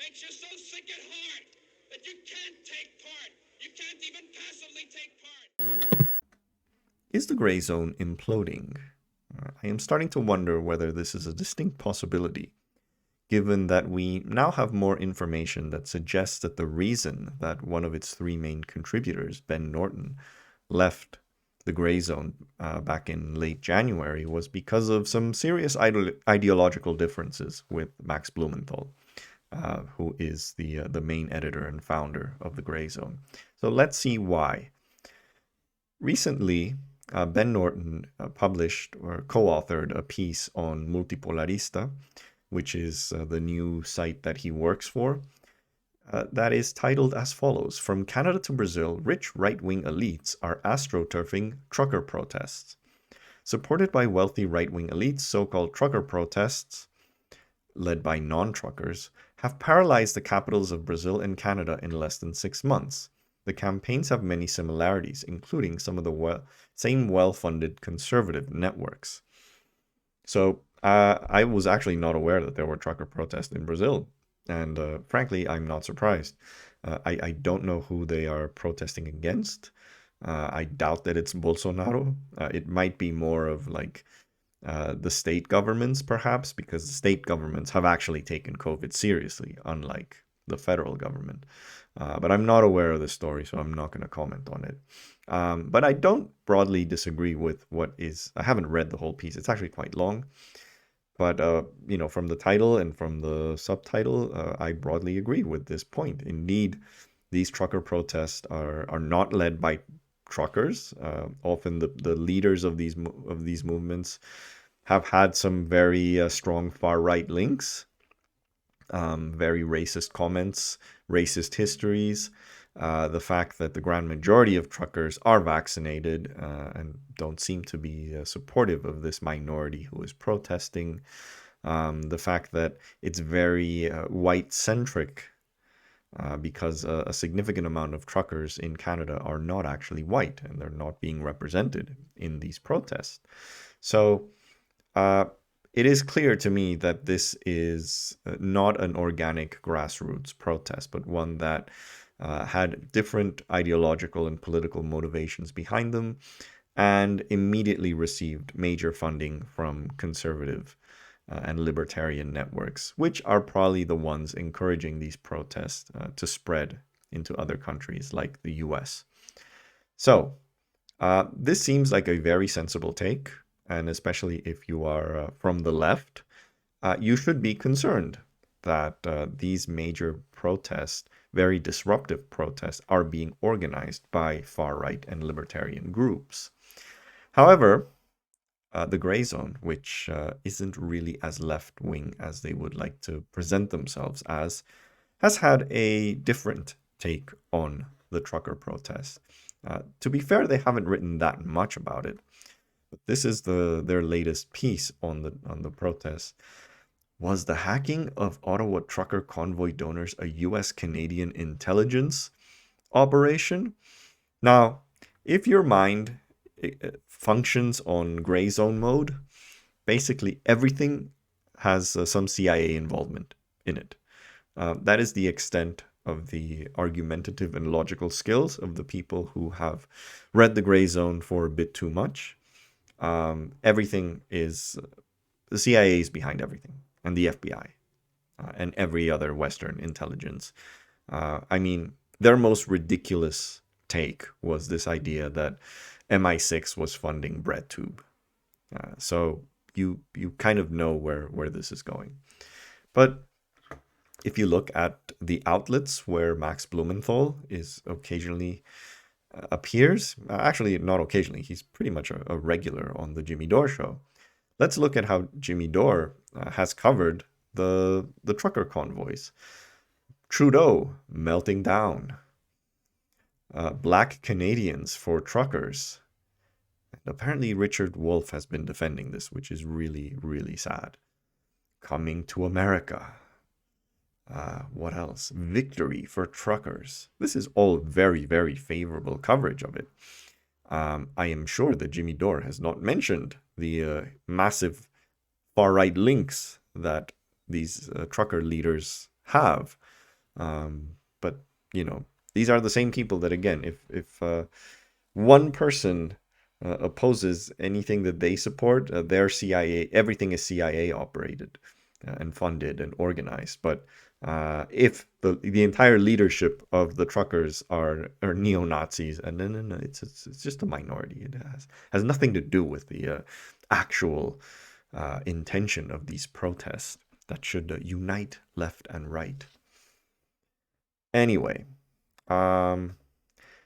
makes you so sick at heart that you can't take part. You can't even passively take part. Is the gray zone imploding? I am starting to wonder whether this is a distinct possibility, given that we now have more information that suggests that the reason that one of its three main contributors, Ben Norton, left the gray zone back in late January was because of some serious ideological differences with Max Blumenthal, who is the main editor and founder of the Gray Zone. So let's see why. Recently, Ben Norton published or co-authored a piece on Multipolarista, which is the new site that he works for, that is titled as follows: From Canada to Brazil, rich right-wing elites are astroturfing trucker protests. Supported by wealthy right-wing elites, so-called trucker protests, led by non-truckers, have paralyzed the capitals of Brazil and Canada in less than 6 months. The campaigns have many similarities, including some of the same well-funded conservative networks. So I was actually not aware that there were trucker protests in Brazil. And frankly, I'm not surprised. I don't know who they are protesting against. I doubt that it's Bolsonaro. It might be more of like the state governments, perhaps, because the state governments have actually taken COVID seriously, unlike the federal government. But I'm not aware of this story, so I'm not going to comment on it. But I don't broadly disagree with what is. I haven't read the whole piece. It's actually quite long. But from the title and from the subtitle, I broadly agree with this point. Indeed, these trucker protests are not led by truckers. Often the leaders of these movements have had some very strong far right links, very racist comments, racist histories. The fact that the grand majority of truckers are vaccinated and don't seem to be supportive of this minority who is protesting. The fact that it's very white-centric because a significant amount of truckers in Canada are not actually white and they're not being represented in these protests. So it is clear to me that this is not an organic grassroots protest, but one that had different ideological and political motivations behind them and immediately received major funding from conservative and libertarian networks, which are probably the ones encouraging these protests to spread into other countries like the US. So this seems like a very sensible take, and especially if you are from the left, you should be concerned that these major protests, very disruptive protests, are being organized by far-right and libertarian groups. However, the Gray Zone, which isn't really as left-wing as they would like to present themselves as, has had a different take on the trucker protest. To be fair, they haven't written that much about it. But this is their latest piece on the protest. Was the hacking of Ottawa trucker convoy donors a US-Canadian intelligence operation? Now, if your mind functions on gray zone mode, basically everything has some CIA involvement in it. That is the extent of the argumentative and logical skills of the people who have read the Gray Zone for a bit too much. Everything is, the CIA is behind everything, and the FBI, and every other Western intelligence. I mean, their most ridiculous take was this idea that MI6 was funding BreadTube. So you kind of know where this is going. But if you look at the outlets where Max Blumenthal is occasionally appears, actually not occasionally, he's pretty much a regular on the Jimmy Dore show. Let's look at how Jimmy Dore has covered the trucker convoys. Trudeau melting down. Black Canadians for truckers. And apparently Richard Wolff has been defending this, which is really, really sad. Coming to America. What else? Victory for truckers. This is all very, very favorable coverage of it. I am sure that Jimmy Dore has not mentioned the massive far-right links that these trucker leaders have But, these are the same people that, again, if one person opposes anything that they support, their CIA, everything is CIA operated and funded and organized. But if the entire leadership of the truckers are neo-Nazis, and no, it's just a minority. It has nothing to do with the actual intention of these protests that should unite left and right. Anyway,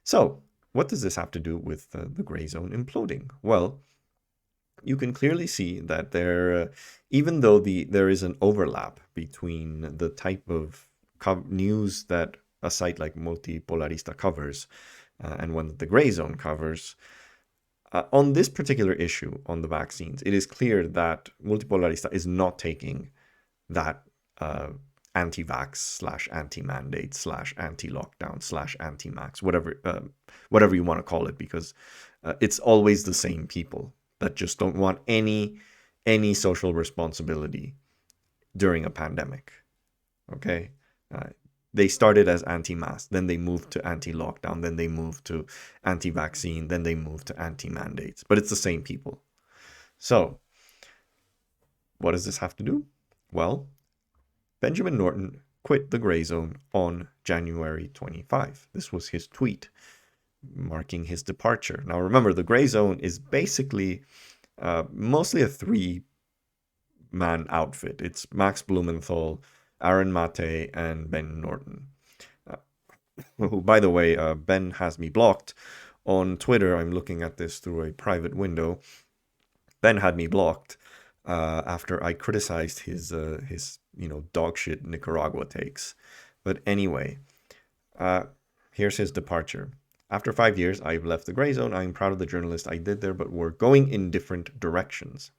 so what does this have to do with the Grayzone imploding? Well, you can clearly see that even though there is an overlap between the type of news that a site like Multipolarista covers and one that the Grayzone covers, on this particular issue on the vaccines, it is clear that Multipolarista is not taking that anti-vax / anti-mandate / anti-lockdown / anti-max, whatever you want to call it, because it's always the same people that just don't want any social responsibility during a pandemic. Okay, they started as anti-mask, then they moved to anti-lockdown, then they moved to anti-vaccine, then they moved to anti-mandates, but it's the same people. So what does this have to do? Well, Benjamin Norton quit the Grayzone on January 25. This was his tweet marking his departure. Now remember, the Grayzone is basically mostly a 3-man outfit. It's Max Blumenthal, Aaron Maté, and Ben Norton. Who, by the way, Ben has me blocked on Twitter. I'm looking at this through a private window. Ben had me blocked after I criticized his dogshit Nicaragua takes. But anyway, here's his departure. After 5 years, I've left the Grayzone. I'm proud of the journalist I did there, but we're going in different directions.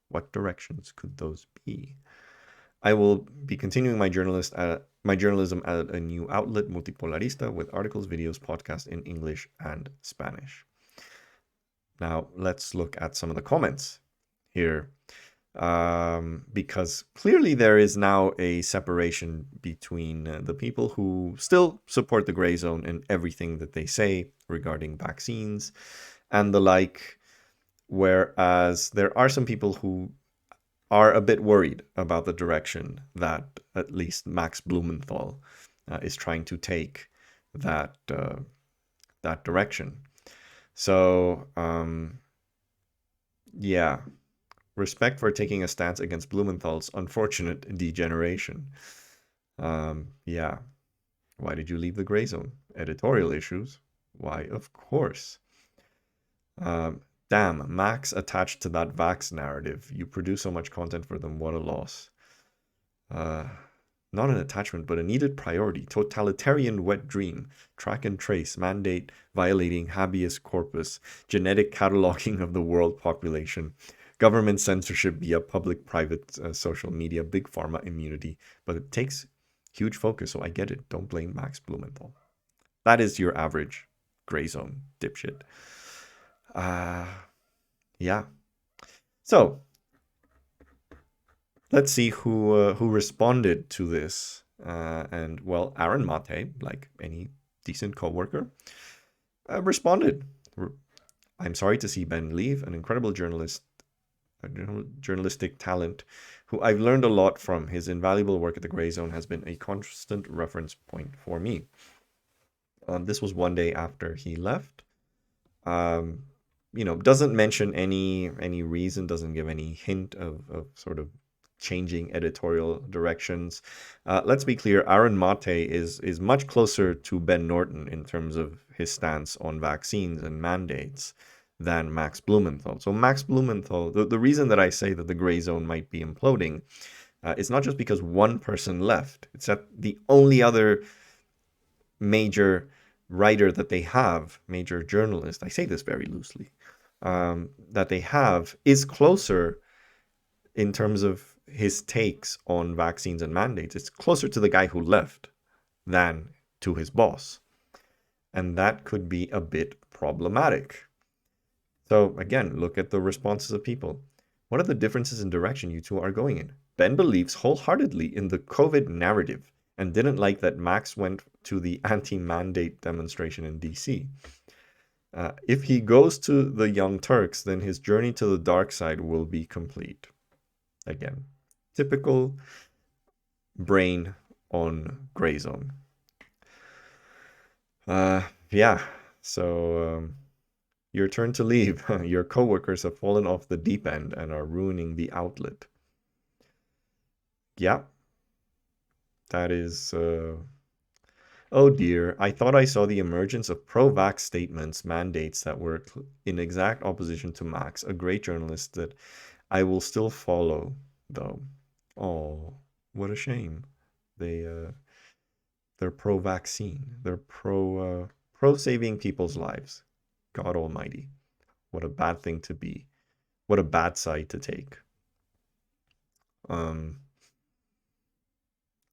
What directions could those be? I will be continuing my journalism at a new outlet, Multipolarista, with articles, videos, podcasts in English and Spanish. Now, let's look at some of the comments here. Because clearly there is now a separation between the people who still support the Grayzone and everything that they say regarding vaccines and the like, whereas there are some people who are a bit worried about the direction that at least Max Blumenthal is trying to take that direction. So, yeah. Respect for taking a stance against Blumenthal's unfortunate degeneration. Yeah. Why did you leave the Grayzone? Editorial issues? Why, of course. Damn, Max attached to that vax narrative. You produce so much content for them. What a loss. Not an attachment, but a needed priority. Totalitarian wet dream. Track and trace. Mandate violating habeas corpus. Genetic cataloging of the world population. Government censorship via public-private social media, big pharma immunity. But it takes huge focus, so I get it. Don't blame Max Blumenthal. That is your average Grayzone dipshit. Yeah. So, let's see who responded to this. And, well, Aaron Maté, like any decent coworker, responded. I'm sorry to see Ben leave, an incredible journalistic talent who I've learned a lot from. His invaluable work at the Grayzone has been a constant reference point for me. This was one day after he left. Doesn't mention any reason, doesn't give any hint of sort of changing editorial directions. Let's be clear, Aaron Maté is much closer to Ben Norton in terms of his stance on vaccines and mandates than Max Blumenthal. So Max Blumenthal, the reason that I say that the Grayzone might be imploding is not just because one person left. It's that the only other major writer that they have, major journalist, I say this very loosely, that they have is closer in terms of his takes on vaccines and mandates. It's closer to the guy who left than to his boss. And that could be a bit problematic. So again, look at the responses of people. What are the differences in direction you two are going in? Ben believes wholeheartedly in the COVID narrative and didn't like that Max went to the anti-mandate demonstration in DC. If he goes to the Young Turks, then his journey to the dark side will be complete. Again, typical brain on Grayzone. Yeah, so your turn to leave. Your coworkers have fallen off the deep end and are ruining the outlet. Yeah, that is... Oh dear, I thought I saw the emergence of pro-vax statements, mandates that were in exact opposition to Max, a great journalist that I will still follow, though. Oh, what a shame. They're pro-vaccine. They're pro-saving people's lives. God almighty. What a bad thing to be. What a bad side to take.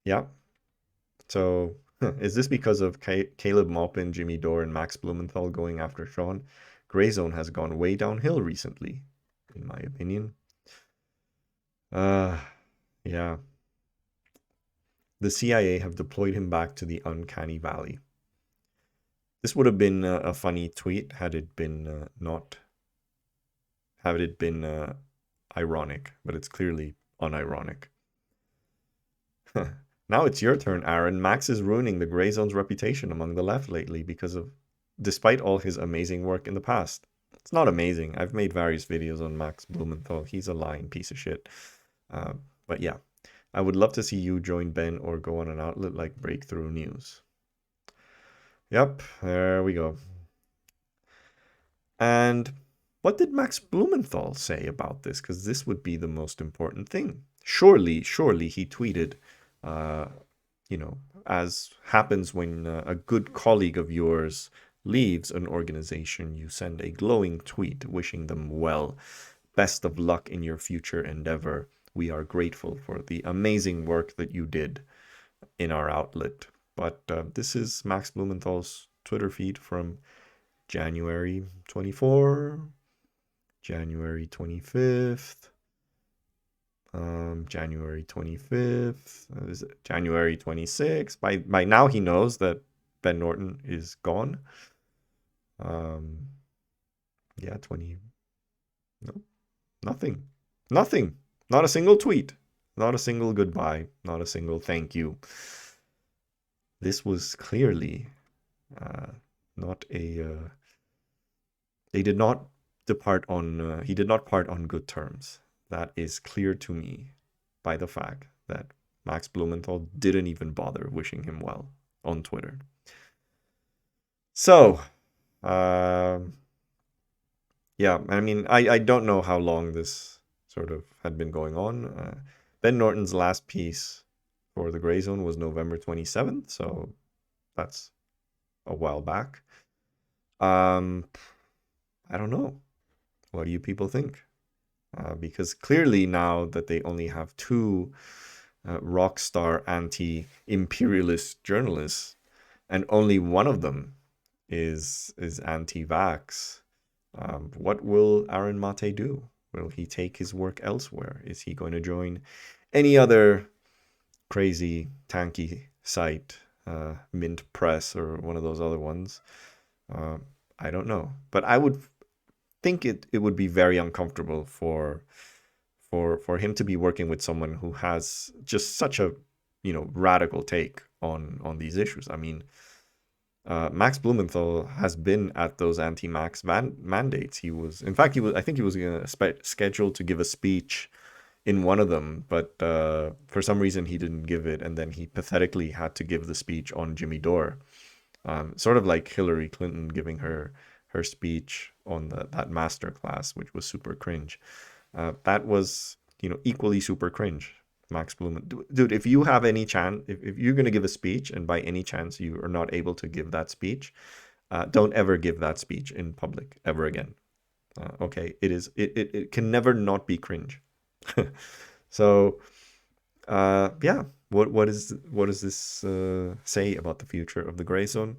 Yeah. So, is this because of Caleb Maupin, Jimmy Dore, and Max Blumenthal going after Sean? Grayzone has gone way downhill recently, in my opinion. Yeah. The CIA have deployed him back to the uncanny valley. This would have been a funny tweet had it been ironic, but it's clearly unironic. Now it's your turn, Aaron. Max is ruining the Grayzone's reputation among the left lately despite all his amazing work in the past. It's not amazing. I've made various videos on Max Blumenthal. He's a lying piece of shit. But yeah, I would love to see you join Ben or go on an outlet like Breakthrough News. Yep, there we go. And what did Max Blumenthal say about this? Because this would be the most important thing. Surely he tweeted, as happens when a good colleague of yours leaves an organization, you send a glowing tweet wishing them well. Best of luck in your future endeavor. We are grateful for the amazing work that you did in our outlet. But this is Max Blumenthal's Twitter feed from January 24, January 25th, January 25th, is it January 26th? By now he knows that Ben Norton is gone. Yeah, no, nothing, not a single tweet, not a single goodbye, not a single thank you. This was clearly not a, they did not depart on, he did not part on good terms. That is clear to me by the fact that Max Blumenthal didn't even bother wishing him well on Twitter. So, yeah, I mean, I don't know how long this sort of had been going on. Ben Norton's last piece for the Grayzone was November 27th, so that's a while back. I don't know. What do you people think? Because clearly now that they only have two rock star anti-imperialist journalists, and only one of them is anti-vax, what will Aaron Maté do? Will he take his work elsewhere? Is he going to join any other crazy tankie site, Mint Press or one of those other ones? I don't know, but I would think it would be very uncomfortable for him to be working with someone who has just such a radical take on these issues. I mean, Max Blumenthal has been at those anti-Max mandates. I think he was scheduled to give a speech in one of them, but for some reason he didn't give it, and then he pathetically had to give the speech on Jimmy Dore, sort of like Hillary Clinton giving her speech on that master class, which was super cringe. That was equally super cringe. Max Blumenthal, dude, if you have any chance, if you're going to give a speech and by any chance you are not able to give that speech, don't ever give that speech in public ever again. Okay, it can never not be cringe. So yeah, what does this say about the future of the Grayzone?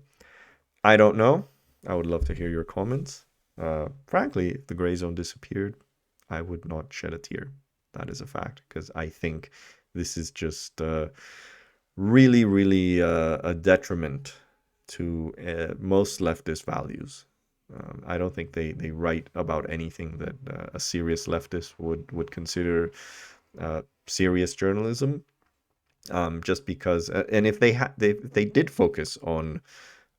I don't know. I would love to hear your comments. Frankly, if the Grayzone disappeared, I would not shed a tear. That is a fact, because I think this is just really, really a detriment to most leftist values. I don't think they write about anything that a serious leftist would consider serious journalism. Just because, and if they did focus on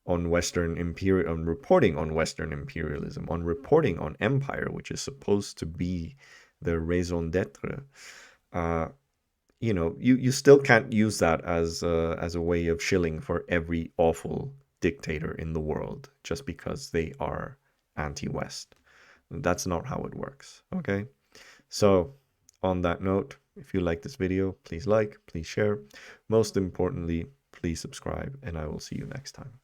Western imperial, on reporting on Western imperialism, on reporting on empire, which is supposed to be their raison d'être, uh, you still can't use that as a way of shilling for every awful dictator in the world just because they are anti-West. That's not how it works. Okay, so on that note, if you like this video, please like, please share. Most importantly, please subscribe, and I will see you next time.